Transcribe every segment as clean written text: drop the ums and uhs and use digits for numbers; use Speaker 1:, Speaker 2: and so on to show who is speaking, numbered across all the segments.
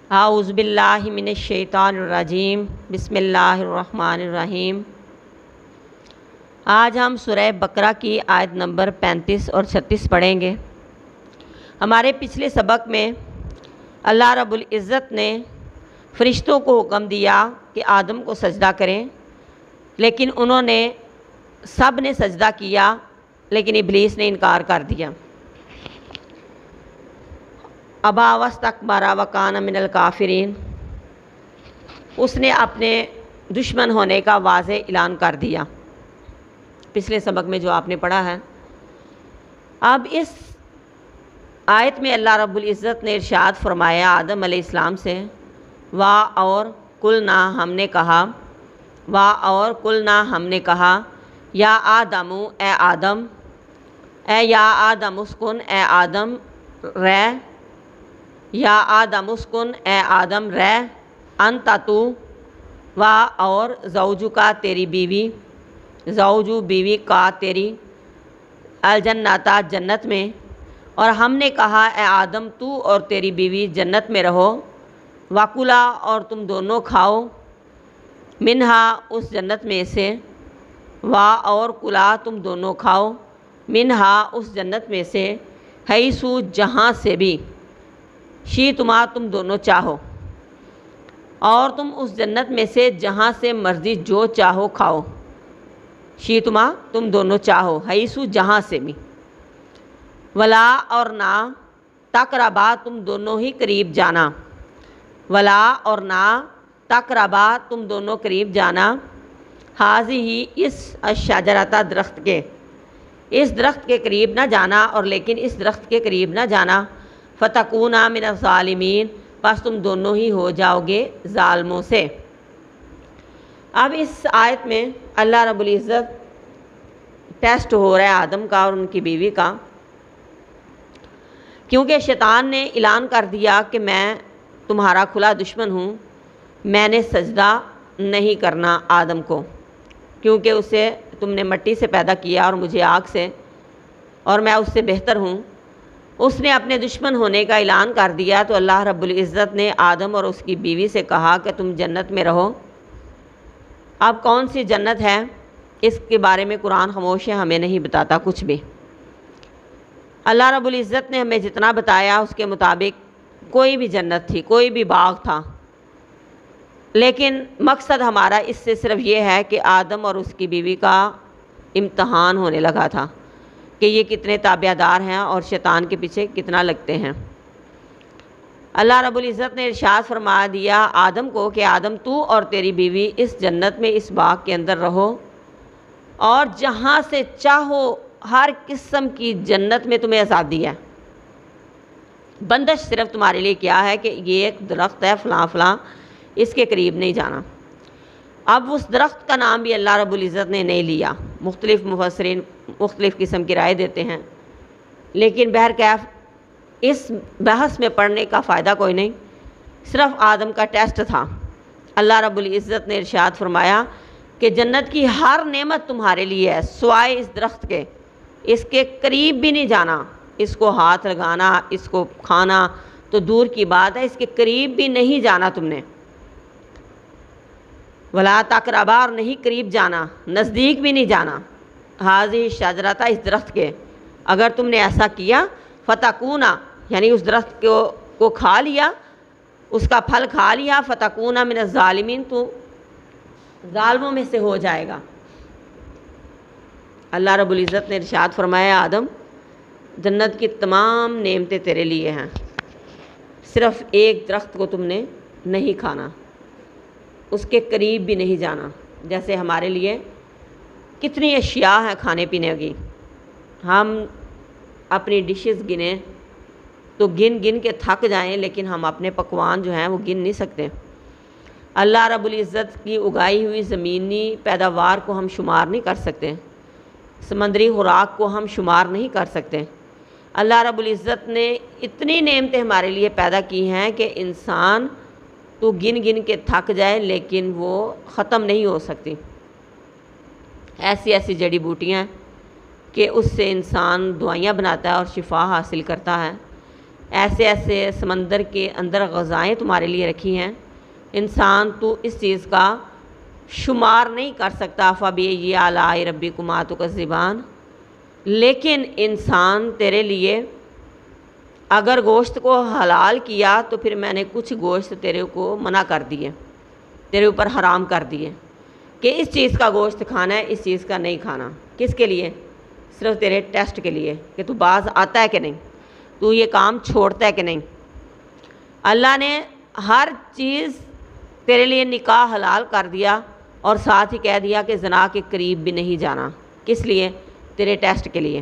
Speaker 1: اعوذ باللہ من الشیطان الرجیم بسم اللہ الرحمن الرحیم۔ آج ہم سورہ بقرہ کی آیت نمبر 35 اور 36 پڑھیں گے۔ ہمارے پچھلے سبق میں اللہ رب العزت نے فرشتوں کو حکم دیا کہ آدم کو سجدہ کریں، لیکن انہوں نے سب نے سجدہ کیا، لیکن ابلیس نے انکار کر دیا۔ ابا واستکبر وکان من الکافرین، اس نے اپنے دشمن ہونے کا واضح اعلان کر دیا، پچھلے سبق میں جو آپ نے پڑھا ہے۔ اب اس آیت میں اللہ رب العزت نے ارشاد فرمایا آدم علیہ السلام سے، اور قلنا ہم نے کہا یا آدم اے آدم، یا آدم اسکن اے آدم رہ، یا آدم اسکن اے آدم رہ، انت تو، اور زوجو کا تیری بیوی، زوجو بیوی کا تیری، الجنتا جنت میں، اور ہم نے کہا اے آدم تو اور تیری بیوی جنت میں رہو، وکلا اور تم دونوں کھاؤ، منہا اس جنت میں سے، اور کلا تم دونوں کھاؤ، منہا اس جنت میں سے، حیثو جہاں سے بھی، شیتما تم دونوں چاہو، اور تم اس جنت میں سے جہاں سے مرضی جو چاہو کھاؤ، شیتما تم دونوں چاہو، حیثو جہاں سے بھی، ولا اور نہ، تقربا تم دونوں ہی قریب جانا، ولا اور نہ، تقربا تم دونوں قریب جانا، حاضی ہی اس الشجرۃ درخت کے، اس درخت کے قریب نہ جانا، اور لیکن اس درخت کے قریب نہ جانا، فتکونا من الظالمین، پس تم دونوں ہی ہو جاؤ گے ظالموں سے۔ اب اس آیت میں اللہ رب العزت ٹیسٹ ہو رہا ہے آدم کا اور ان کی بیوی کا، کیونکہ شیطان نے اعلان کر دیا کہ میں تمہارا کھلا دشمن ہوں، میں نے سجدہ نہیں کرنا آدم کو، کیونکہ اسے تم نے مٹی سے پیدا کیا اور مجھے آگ سے، اور میں اس سے بہتر ہوں۔ اس نے اپنے دشمن ہونے کا اعلان کر دیا، تو اللہ رب العزت نے آدم اور اس کی بیوی سے کہا کہ تم جنت میں رہو۔ اب کون سی جنت ہے اس کے بارے میں قرآن خاموش ہے، ہمیں نہیں بتاتا کچھ بھی۔ اللہ رب العزت نے ہمیں جتنا بتایا اس کے مطابق کوئی بھی جنت تھی، کوئی بھی باغ تھا، لیکن مقصد ہمارا اس سے صرف یہ ہے کہ آدم اور اس کی بیوی کا امتحان ہونے لگا تھا کہ یہ کتنے تابع دار ہیں اور شیطان کے پیچھے کتنا لگتے ہیں۔ اللہ رب العزت نے ارشاد فرما دیا آدم کو کہ آدم تو اور تیری بیوی اس جنت میں، اس باغ کے اندر رہو، اور جہاں سے چاہو ہر قسم کی جنت میں تمہیں آزادی ہے۔ بندش صرف تمہارے لیے کیا ہے کہ یہ ایک درخت ہے فلاں فلاں، اس کے قریب نہیں جانا۔ اب اس درخت کا نام بھی اللہ رب العزت نے نہیں لیا، مختلف مفسرین مختلف قسم کی رائے دیتے ہیں، لیکن بہرکیف اس بحث میں پڑھنے کا فائدہ کوئی نہیں، صرف آدم کا ٹیسٹ تھا۔ اللہ رب العزت نے ارشاد فرمایا کہ جنت کی ہر نعمت تمہارے لیے ہے سوائے اس درخت کے، اس کے قریب بھی نہیں جانا، اس کو ہاتھ لگانا، اس کو کھانا تو دور کی بات ہے، اس کے قریب بھی نہیں جانا تم نے، ولا تقربا، اور نہیں قریب جانا، نزدیک بھی نہیں جانا، حاضی شجرۃ، اس درخت کے، اگر تم نے ایسا کیا، فتکونا یعنی اس درخت کو کھا لیا، اس کا پھل کھا لیا، فتکونا من الظالمین، تو ظالموں میں سے ہو جائے گا۔ اللہ رب العزت نے ارشاد فرمایا آدم جنت کی تمام نعمتیں تیرے لیے ہیں، صرف ایک درخت کو تم نے نہیں کھانا، اس کے قریب بھی نہیں جانا۔ جیسے ہمارے لیے کتنی اشیاء ہیں کھانے پینے کی، ہم اپنی ڈشز گنیں تو گن گن کے تھک جائیں، لیکن ہم اپنے پکوان جو ہیں وہ گن نہیں سکتے۔ اللہ رب العزت کی اگائی ہوئی زمینی پیداوار کو ہم شمار نہیں کر سکتے، سمندری خوراک کو ہم شمار نہیں کر سکتے۔ اللہ رب العزت نے اتنی نعمتیں ہمارے لیے پیدا کی ہیں کہ انسان تو گن گن کے تھک جائے لیکن وہ ختم نہیں ہو سکتی۔ ایسی ایسی جڑی بوٹیاں کہ اس سے انسان دوائیاں بناتا ہے اور شفا حاصل کرتا ہے، ایسے ایسے سمندر کے اندر غذائیں تمہارے لیے رکھی ہیں، انسان تو اس چیز کا شمار نہیں کر سکتا۔ فَبِأَيِّ آلَاءِ رَبِّكُمَا تُكَذِّبَانِ، لیکن انسان تیرے لیے اگر گوشت کو حلال کیا تو پھر میں نے کچھ گوشت تیرے کو منع کر دیے، تیرے اوپر حرام کر دیے کہ اس چیز کا گوشت کھانا ہے، اس چیز کا نہیں کھانا۔ کس کے لیے؟ صرف تیرے ٹیسٹ کے لیے کہ تو باز آتا ہے کہ نہیں، تو یہ کام چھوڑتا ہے کہ نہیں۔ اللہ نے ہر چیز تیرے لیے نکاح حلال کر دیا اور ساتھ ہی کہہ دیا کہ زنا کے قریب بھی نہیں جانا۔ کس لیے؟ تیرے ٹیسٹ کے لیے،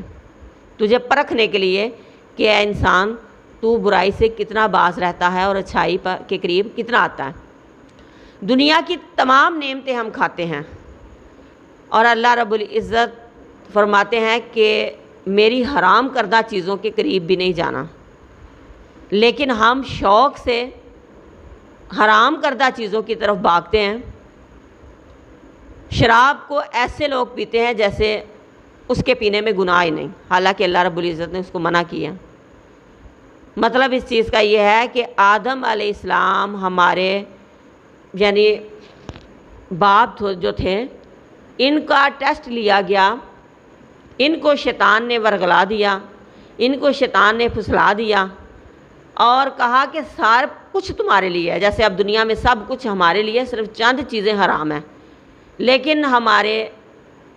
Speaker 1: تجھے پرکھنے کے لیے کہ اے انسان تو برائی سے کتنا باز رہتا ہے اور اچھائی کے قریب کتنا آتا ہے۔ دنیا کی تمام نعمتیں ہم کھاتے ہیں اور اللہ رب العزت فرماتے ہیں کہ میری حرام کردہ چیزوں کے قریب بھی نہیں جانا، لیکن ہم شوق سے حرام کردہ چیزوں کی طرف بھاگتے ہیں۔ شراب کو ایسے لوگ پیتے ہیں جیسے اس کے پینے میں گناہ ہی نہیں، حالانکہ اللہ رب العزت نے اس کو منع کیا۔ مطلب اس چیز کا یہ ہے کہ آدم علیہ السلام ہمارے یعنی باپ جو تھے، ان کا ٹیسٹ لیا گیا، ان کو شیطان نے ورغلا دیا، ان کو شیطان نے پھسلا دیا اور کہا کہ سارا کچھ تمہارے لیے ہے۔ جیسے اب دنیا میں سب کچھ ہمارے لیے، صرف چند چیزیں حرام ہیں، لیکن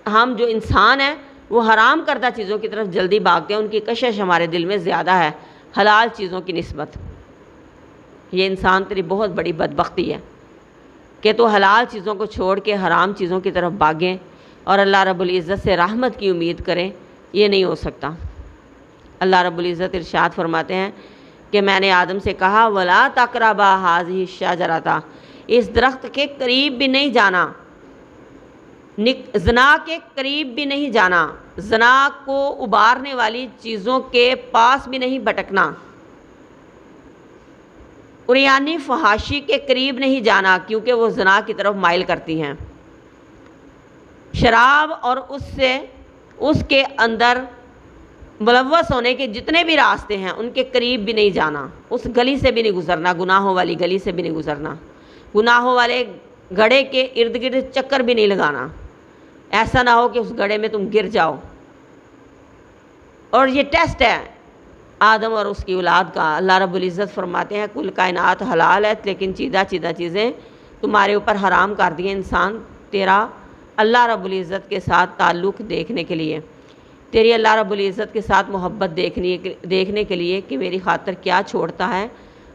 Speaker 1: ہم جو انسان ہیں وہ حرام کردہ چیزوں کی طرف جلدی بھاگتے ہیں، ان کی کشش ہمارے دل میں زیادہ ہے حلال چیزوں کی نسبت۔ یہ انسان تیری بہت بڑی بدبختی ہے کہ تو حلال چیزوں کو چھوڑ کے حرام چیزوں کی طرف بھاگیں اور اللہ رب العزت سے رحمت کی امید کریں، یہ نہیں ہو سکتا۔ اللہ رب العزت ارشاد فرماتے ہیں کہ میں نے آدم سے کہا وَلَا تَقْرَبَا هَٰذِهِ الشَّجَرَةَ، اس درخت کے قریب بھی نہیں جانا، زنا کے قریب بھی نہیں جانا، زنا کو ابارنے والی چیزوں کے پاس بھی نہیں بھٹکنا، عریانی فحاشی کے قریب نہیں جانا کیونکہ وہ زنا کی طرف مائل کرتی ہیں۔ شراب اور اس کے اندر ملوث ہونے کے جتنے بھی راستے ہیں ان کے قریب بھی نہیں جانا، اس گلی سے بھی نہیں گزرنا، گناہوں والی گلی سے بھی نہیں گزرنا، گناہوں والے گڑھے کے ارد گرد چکر بھی نہیں لگانا، ایسا نہ ہو کہ اس گڑھے میں تم گر جاؤ۔ اور یہ ٹیسٹ ہے آدم اور اس کی اولاد کا۔ اللہ رب العزت فرماتے ہیں کل کائنات حلال ہے لیکن چیدہ چیزیں تمہارے اوپر حرام کر دیے انسان، تیرا اللہ رب العزت کے ساتھ تعلق دیکھنے کے لیے، تیری اللہ رب العزت کے ساتھ محبت دیکھنے کے لیے کہ میری خاطر کیا چھوڑتا ہے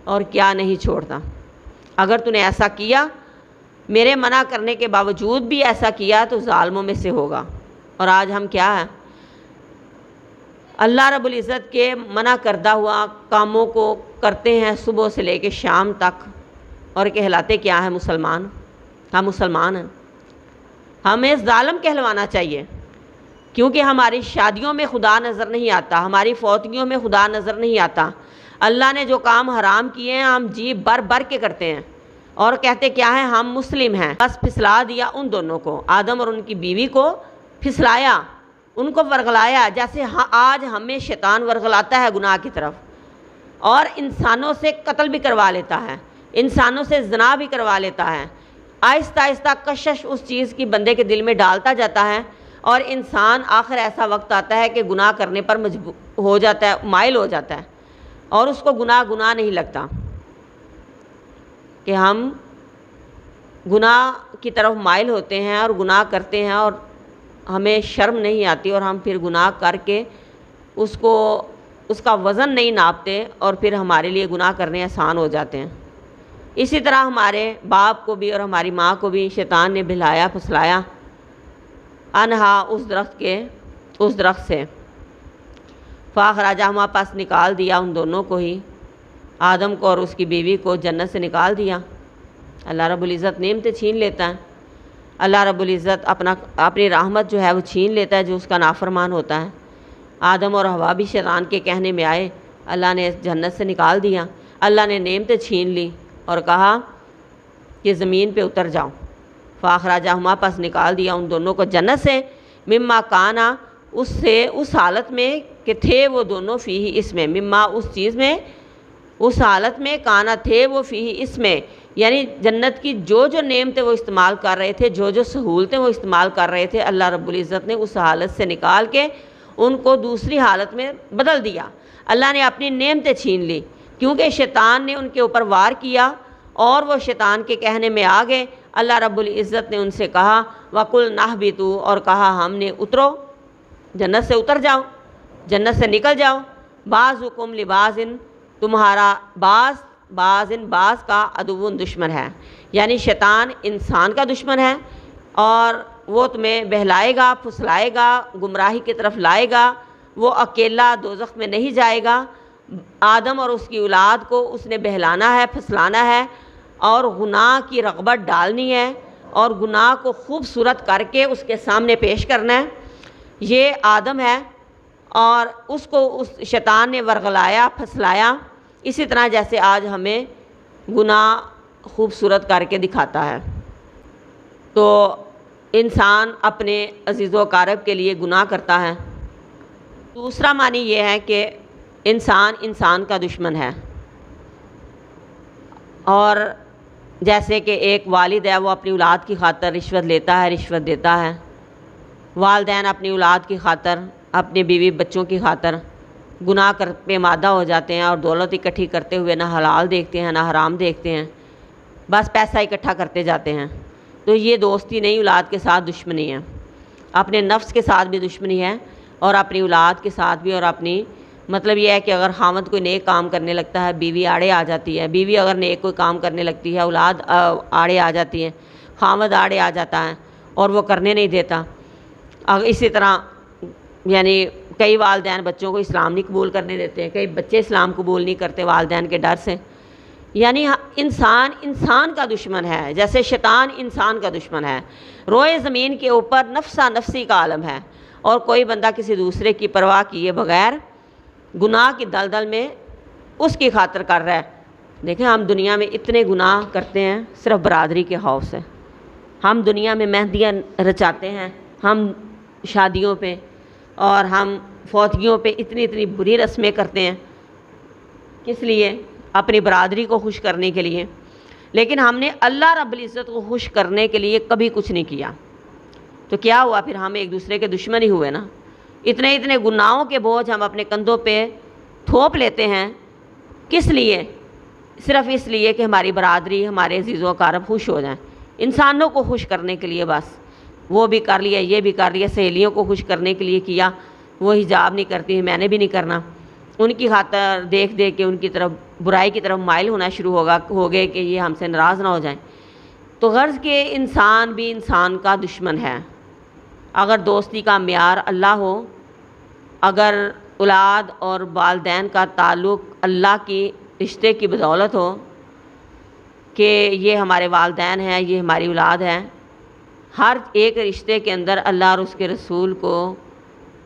Speaker 1: اور کیا نہیں چھوڑتا۔ اگر تو نے ایسا کیا، میرے منع کرنے کے باوجود بھی ایسا کیا تو ظالموں میں سے ہوگا۔ اور آج ہم کیا ہیں؟ اللہ رب العزت کے منع کردہ ہوا کاموں کو کرتے ہیں صبح سے لے کے شام تک، اور کہلاتے کیا ہیں؟ مسلمان۔ ہم مسلمان ہیں، ہمیں ظالم کہلوانا چاہیے کیونکہ ہماری شادیوں میں خدا نظر نہیں آتا، ہماری فوتگیوں میں خدا نظر نہیں آتا۔ اللہ نے جو کام حرام کیے ہیں ہم جی بر کے کرتے ہیں اور کہتے کیا ہیں؟ ہم مسلم ہیں۔ بس پھسلا دیا ان دونوں کو، آدم اور ان کی بیوی کو پھسلایا، ان کو ورغلایا، جیسے آج ہمیں شیطان ورغلاتا ہے گناہ کی طرف، اور انسانوں سے قتل بھی کروا لیتا ہے، انسانوں سے زنا بھی کروا لیتا ہے۔ آہستہ آہستہ کشش اس چیز کی بندے کے دل میں ڈالتا جاتا ہے اور انسان آخر ایسا وقت آتا ہے کہ گناہ کرنے پر مجبور ہو جاتا ہے، مائل ہو جاتا ہے اور اس کو گناہ نہیں لگتا کہ ہم گناہ کی طرف مائل ہوتے ہیں اور گناہ کرتے ہیں اور ہمیں شرم نہیں آتی اور ہم پھر گناہ کر کے اس کا وزن نہیں ناپتے اور پھر ہمارے لیے گناہ کرنے آسان ہو جاتے ہیں۔ اسی طرح ہمارے باپ کو بھی اور ہماری ماں کو بھی شیطان نے بہلایا پھسلایا انہا اس درخت سے، فاخرجہما پس نکال دیا ان دونوں کو ہی، آدم کو اور اس کی بیوی کو جنت سے نکال دیا۔ اللہ رب العزت نعمتیں چھین لیتا ہے، اللہ رب العزت اپنی رحمت جو ہے وہ چھین لیتا ہے جو اس کا نافرمان ہوتا ہے۔ آدم اور حوا بھی شیطان کے کہنے میں آئے، اللہ نے جنت سے نکال دیا، اللہ نے نعمتیں چھین لی اور کہا کہ زمین پہ اتر جاؤ۔ فاخرجہما پس نکال دیا ان دونوں کو جنت سے، مما کانا اس حالت میں کہ تھے وہ دونوں فیہ اس میں، مما اس چیز میں اس حالت میں کانا تھے وہ فی اس میں، یعنی جنت کی جو جو نعمتیں وہ استعمال کر رہے تھے، جو جو سہولتیں وہ استعمال کر رہے تھے، اللہ رب العزت نے اس حالت سے نکال کے ان کو دوسری حالت میں بدل دیا۔ اللہ نے اپنی نعمتیں چھین لی، کیونکہ شیطان نے ان کے اوپر وار کیا اور وہ شیطان کے کہنے میں آ گئے۔ اللہ رب العزت نے ان سے کہا وَقُلْنَا اهْبِطُوا، اور کہا ہم نے اترو، جنت سے اتر جاؤ، جنت سے نکل جاؤ۔ بَعْضُكُمْ لِبَعْضٍ، تمہارا بعض کا عدو دشمن ہے، یعنی شیطان انسان کا دشمن ہے اور وہ تمہیں بہلائے گا، پھسلائے گا، گمراہی کی طرف لائے گا۔ وہ اکیلا دوزخ میں نہیں جائے گا، آدم اور اس کی اولاد کو اس نے بہلانا ہے، پھسلانا ہے اور گناہ کی رغبت ڈالنی ہے اور گناہ کو خوبصورت کر کے اس کے سامنے پیش کرنا ہے۔ یہ آدم ہے اور اس کو اس شیطان نے ورغلایا، پھسلایا، اسی طرح جیسے آج ہمیں گناہ خوبصورت کر کے دکھاتا ہے۔ تو انسان اپنے عزیز و اقارب کے لیے گناہ کرتا ہے۔ دوسرا معنی یہ ہے کہ انسان کا دشمن ہے، اور جیسے کہ ایک والد ہے وہ اپنی اولاد کی خاطر رشوت لیتا ہے، رشوت دیتا ہے، والدین اپنی اولاد کی خاطر، اپنے بیوی بچوں کی خاطر گناہ کر پہ مادہ ہو جاتے ہیں اور دولت اکٹھی کرتے ہوئے نہ حلال دیکھتے ہیں نہ حرام دیکھتے ہیں، بس پیسہ اکٹھا کرتے جاتے ہیں۔ تو یہ دوستی نہیں، اولاد کے ساتھ دشمنی ہے، اپنے نفس کے ساتھ بھی دشمنی ہے اور اپنی اولاد کے ساتھ بھی، اور اپنی مطلب یہ ہے کہ اگر خاوند کوئی نیک کام کرنے لگتا ہے بیوی آڑے آ جاتی ہے، بیوی اگر نیک کوئی کام کرنے لگتی ہے اولاد آڑے آ جاتی ہے، خاوند آڑے آ جاتا ہے اور وہ کرنے نہیں دیتا۔ اسی طرح یعنی کئی والدین بچوں کو اسلام نہیں قبول کرنے دیتے ہیں، کئی بچے اسلام قبول نہیں کرتے والدین کے ڈر سے۔ یعنی انسان کا دشمن ہے، جیسے شیطان انسان کا دشمن ہے۔ روئے زمین کے اوپر نفسا نفسی کا عالم ہے اور کوئی بندہ کسی دوسرے کی پرواہ کیے بغیر گناہ کی دلدل میں اس کی خاطر کر رہا ہے۔ دیکھیں ہم دنیا میں اتنے گناہ کرتے ہیں صرف برادری کے خوف سے۔ ہم دنیا میں مہندیاں رچاتے ہیں، ہم شادیوں پہ اور ہم فوتگیوں پہ اتنی بری رسمیں کرتے ہیں، کس لیے؟ اپنی برادری کو خوش کرنے کے لیے، لیکن ہم نے اللہ رب العزت کو خوش کرنے کے لیے کبھی کچھ نہیں کیا۔ تو کیا ہوا پھر؟ ہم ایک دوسرے کے دشمن ہی ہوئے نا۔ اتنے گناہوں کے بوجھ ہم اپنے کندھوں پہ تھوپ لیتے ہیں، کس لیے؟ صرف اس لیے کہ ہماری برادری، ہمارے عزیز و اقارب خوش ہو جائیں، انسانوں کو خوش کرنے کے لیے بس۔ وہ بھی کر لیا، یہ بھی کر لیا، سہیلیوں کو خوش کرنے کے لیے کیا، وہ حجاب نہیں کرتی، میں نے بھی نہیں کرنا، ان کی خاطر دیکھ کے ان کی طرف برائی کی طرف مائل ہونا شروع ہو گئے کہ یہ ہم سے ناراض نہ ہو جائیں۔ تو غرض کہ انسان بھی انسان کا دشمن ہے۔ اگر دوستی کا معیار اللہ ہو، اگر اولاد اور والدین کا تعلق اللہ کی رشتے کی بدولت ہو کہ یہ ہمارے والدین ہیں، یہ ہماری اولاد ہے، ہر ایک رشتے کے اندر اللہ اور اس کے رسول کو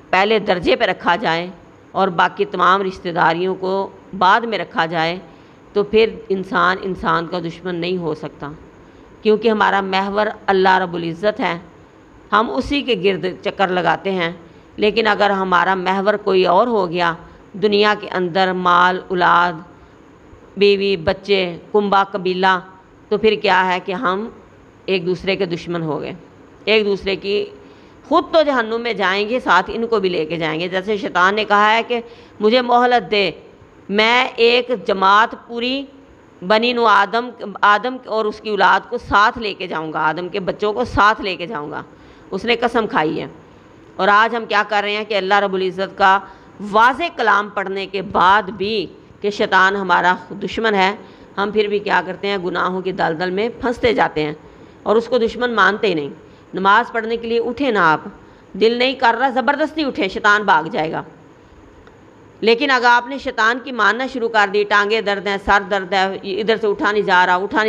Speaker 1: پہلے درجے پہ رکھا جائے اور باقی تمام رشتہ داریوں کو بعد میں رکھا جائے، تو پھر انسان کا دشمن نہیں ہو سکتا، کیونکہ ہمارا محور اللہ رب العزت ہے، ہم اسی کے گرد چکر لگاتے ہیں۔ لیکن اگر ہمارا محور کوئی اور ہو گیا، دنیا کے اندر مال، اولاد، بیوی، بچے، کنبہ، قبیلہ، تو پھر کیا ہے کہ ہم ایک دوسرے کے دشمن ہو گئے، ایک دوسرے کی خود تو جہنم میں جائیں گے، ساتھ ان کو بھی لے کے جائیں گے۔ جیسے شیطان نے کہا ہے کہ مجھے مہلت دے، میں ایک جماعت پوری بنی نو آدم اور اس کی اولاد کو ساتھ لے کے جاؤں گا، آدم کے بچوں کو ساتھ لے کے جاؤں گا، اس نے قسم کھائی ہے۔ اور آج ہم کیا کر رہے ہیں کہ اللہ رب العزت کا واضح کلام پڑھنے کے بعد بھی کہ شیطان ہمارا دشمن ہے، ہم پھر بھی کیا کرتے ہیں؟ گناہوں کی دلدل میں پھنستے جاتے ہیں اور اس کو دشمن مانتے ہی نہیں۔ نماز پڑھنے کے لیے اٹھیں نا، آپ دل نہیں کر رہا، زبردستی اٹھیں، شیطان بھاگ جائے گا۔ لیکن اگر آپ نے شیطان کی ماننا شروع کر دی، ٹانگیں درد ہیں، سر درد ہے، ادھر سے اٹھا نہیں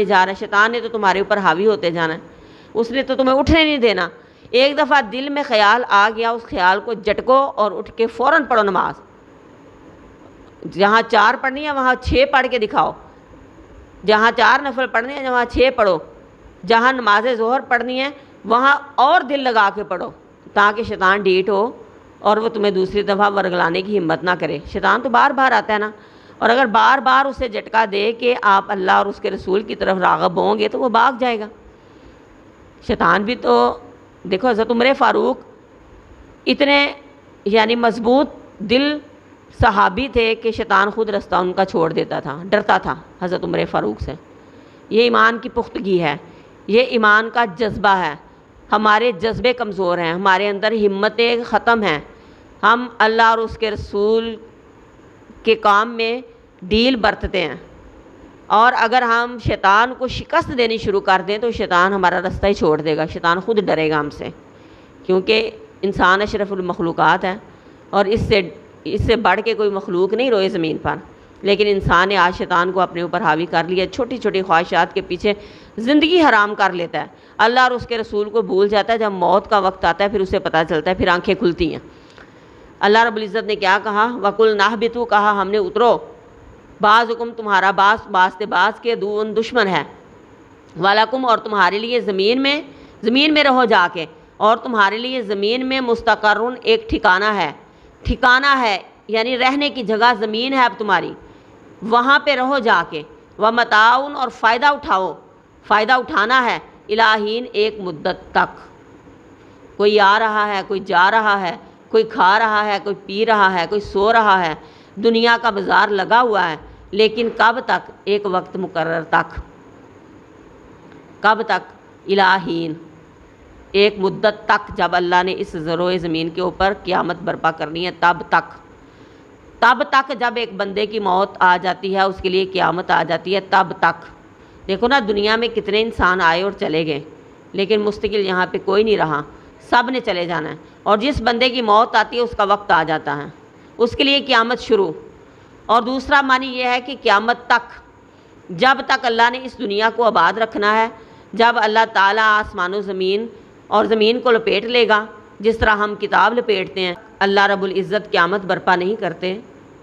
Speaker 1: جا رہا، شیطان نے تو تمہارے اوپر حاوی ہوتے جانا ہے، اس نے تو تمہیں اٹھنے نہیں دینا۔ ایک دفعہ دل میں خیال آ گیا، اس خیال کو جھٹکو اور اٹھ کے فوراً پڑھو نماز۔ جہاں 4 پڑھنی ہے وہاں 6 پڑھ کے دکھاؤ، جہاں 4 نفل پڑھنے ہیں وہاں 6 پڑھو، جہاں نماز ظہر پڑھنی ہے وہاں اور دل لگا کے پڑھو، تاکہ شیطان ڈیٹ ہو اور وہ تمہیں دوسری دفعہ ورگلانے کی ہمت نہ کرے۔ شیطان تو بار بار آتا ہے نا، اور اگر بار بار اسے جھٹکا دے کہ آپ اللہ اور اس کے رسول کی طرف راغب ہوں گے تو وہ بھاگ جائے گا۔ شیطان بھی تو دیکھو، حضرت عمر فاروق اتنے یعنی مضبوط دل صحابی تھے کہ شیطان خود رستہ ان کا چھوڑ دیتا تھا، ڈرتا تھا حضرت عمر فاروق سے۔ یہ ایمان کی پختگی ہے، یہ ایمان کا جذبہ ہے۔ ہمارے جذبے کمزور ہیں، ہمارے اندر ہمتیں ختم ہیں، ہم اللہ اور اس کے رسول کے کام میں ڈھیل برتتے ہیں، اور اگر ہم شیطان کو شکست دینی شروع کر دیں تو شیطان ہمارا رستہ ہی چھوڑ دے گا، شیطان خود ڈرے گا ہم سے، کیونکہ انسان اشرف المخلوقات ہے اور اس سے بڑھ کے کوئی مخلوق نہیں روئے زمین پر۔ لیکن انسان نے آج شیطان کو اپنے اوپر حاوی کر لیا، چھوٹی چھوٹی خواہشات کے پیچھے زندگی حرام کر لیتا ہے، اللہ اور اس کے رسول کو بھول جاتا ہے۔ جب موت کا وقت آتا ہے پھر اسے پتہ چلتا ہے، پھر آنکھیں کھلتی ہیں۔ اللہ رب العزت نے کیا کہا؟ وَقُلْ نَهْبِطُوا، کہا ہم نے اترو، بعضکم تمہارا بعض کے دشمن ہے، وَلَكُمْ اور تمہارے لیے زمین میں رہو جا کے، اور تمہارے لیے زمین میں مستقرن ایک ٹھکانہ ہے یعنی رہنے کی جگہ زمین ہے اب تمہاری، وہاں پہ رہو جا کے، وَمَتَاعٌ اور فائدہ اٹھانا ہے، الہین ایک مدت تک۔ کوئی آ رہا ہے، کوئی جا رہا ہے، کوئی کھا رہا ہے، کوئی پی رہا ہے، کوئی سو رہا ہے، دنیا کا بازار لگا ہوا ہے، لیکن کب تک؟ ایک وقت مقرر تک۔ کب تک؟ الہین ایک مدت تک، جب اللہ نے اس زروع زمین کے اوپر قیامت برپا کرنی ہے تب تک جب ایک بندے کی موت آ جاتی ہے، اس کے لیے قیامت آ جاتی ہے، تب تک۔ دیکھو نا، دنیا میں کتنے انسان آئے اور چلے گئے، لیکن مستقل یہاں پہ کوئی نہیں رہا، سب نے چلے جانا ہے، اور جس بندے کی موت آتی ہے اس کا وقت آ جاتا ہے، اس کے لیے قیامت شروع۔ اور دوسرا معنی یہ ہے کہ قیامت تک، جب تک اللہ نے اس دنیا کو آباد رکھنا ہے، جب اللہ تعالیٰ آسمان و زمین اور زمین کو لپیٹ لے گا جس طرح ہم کتاب لپیٹتے ہیں، اللہ رب العزت قیامت برپا نہیں کرتے،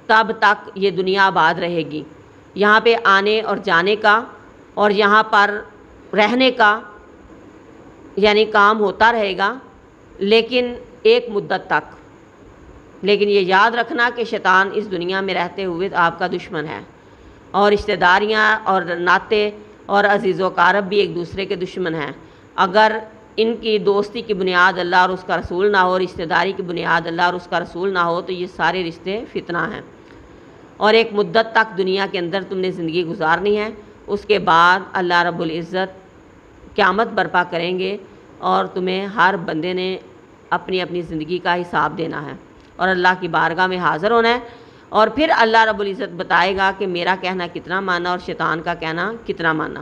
Speaker 1: تب تک یہ دنیا آباد رہے گی، یہاں پہ آنے اور جانے کا اور یہاں پر رہنے کا یعنی کام ہوتا رہے گا، لیکن ایک مدت تک۔ لیکن یہ یاد رکھنا کہ شیطان اس دنیا میں رہتے ہوئے آپ کا دشمن ہے، اور رشتہ داریاں اور ناطے اور عزیز و اقارب بھی ایک دوسرے کے دشمن ہیں۔ اگر ان کی دوستی کی بنیاد اللہ اور اس کا رسول نہ ہو، رشتہ داری کی بنیاد اللہ اور اس کا رسول نہ ہو، تو یہ سارے رشتے فتنہ ہیں، اور ایک مدت تک دنیا کے اندر تم نے زندگی گزارنی ہے، اس کے بعد اللہ رب العزت قیامت برپا کریں گے، اور تمہیں ہر بندے نے اپنی اپنی زندگی کا حساب دینا ہے اور اللہ کی بارگاہ میں حاضر ہونا ہے، اور پھر اللہ رب العزت بتائے گا کہ میرا کہنا کتنا مانا اور شیطان کا کہنا کتنا مانا۔